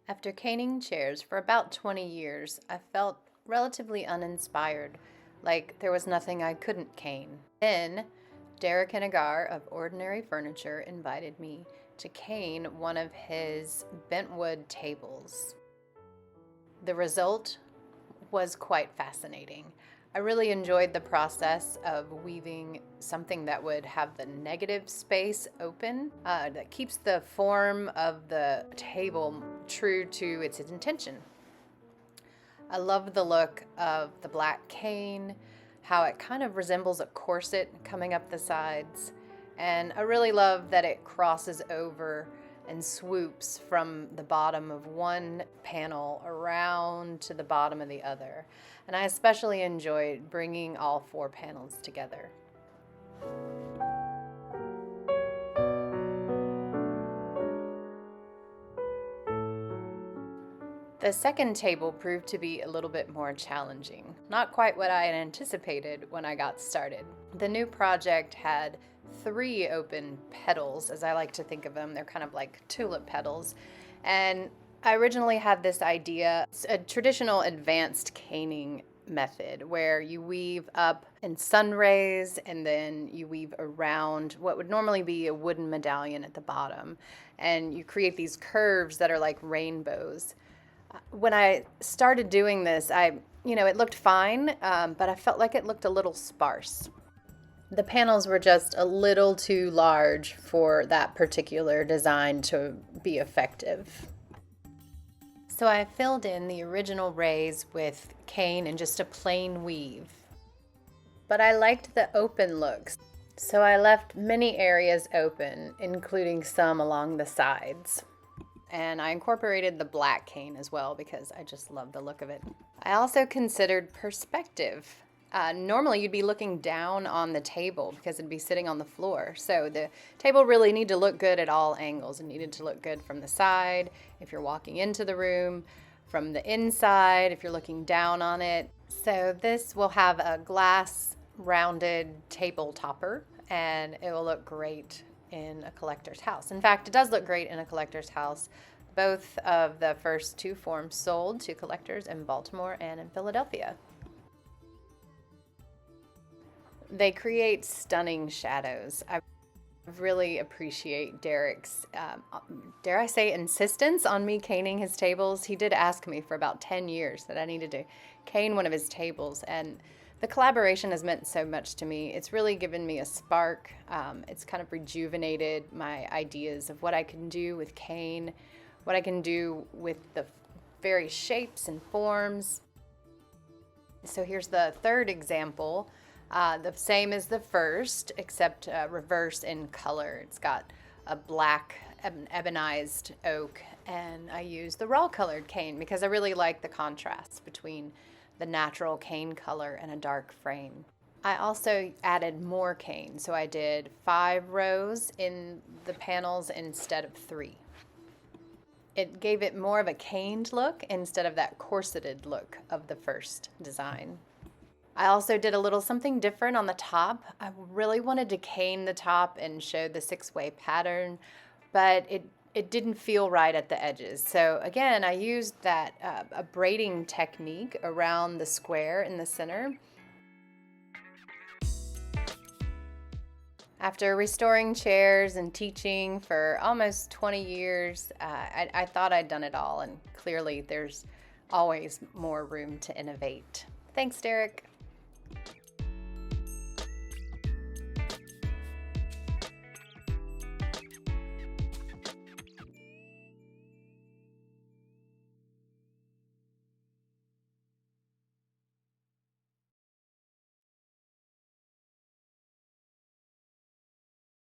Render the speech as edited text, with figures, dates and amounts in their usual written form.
After caning chairs for about 20 years, I felt relatively uninspired, like there was nothing I couldn't cane. Then, Derek Hennigar of Ordinary Furniture invited me to cane one of his bentwood tables. The result was quite fascinating. I really enjoyed the process of weaving something that would have the negative space open, that keeps the form of the table true to its intention. I love the look of the black cane, how it kind of resembles a corset coming up the sides, and I really love that it crosses over and swoops from the bottom of one panel around to the bottom of the other. And I especially enjoyed bringing all four panels together. The second table proved to be a little bit more challenging. Not quite what I had anticipated when I got started. The new project had 3 open petals, as I like to think of them. They're kind of like tulip petals. And I originally had this idea, it's a traditional advanced caning method where you weave up in sun rays and then you weave around what would normally be a wooden medallion at the bottom. And you create these curves that are like rainbows. When I started doing this, it looked fine, but I felt like it looked a little sparse. The panels were just a little too large for that particular design to be effective. So I filled in the original rays with cane and just a plain weave. But I liked the open looks, so I left many areas open, including some along the sides. And I incorporated the black cane as well because I just love the look of it. I also considered perspective. Normally you'd be looking down on the table because it'd be sitting on the floor. So the table really needed to look good at all angles. It needed to look good from the side, if you're walking into the room, from the inside, if you're looking down on it. So this will have a glass rounded table topper and it will look great in a collector's house. In fact, it does look great in a collector's house. Both of the first 2 forms sold to collectors in Baltimore and in Philadelphia. They create stunning shadows. I really appreciate Derek's, dare I say, insistence on me caning his tables. He did ask me for about 10 years that I needed to cane one of his tables, and the collaboration has meant so much to me. It's really given me a spark. It's kind of rejuvenated my ideas of what I can do with cane, what I can do with the various shapes and forms. So here's the third example. The same as the first, except reverse in color. It's got a black ebonized oak, and I use the raw colored cane because I really like the contrast between the natural cane color and a dark frame. I also added more cane, so I did 5 rows in the panels instead of 3. It gave it more of a caned look instead of that corseted look of the first design. I also did a little something different on the top. I really wanted to cane the top and show the 6-way pattern, but it didn't feel right at the edges. So again, I used that a braiding technique around the square in the center. After restoring chairs and teaching for almost 20 years, I thought I'd done it all, and clearly there's always more room to innovate. Thanks, Derek.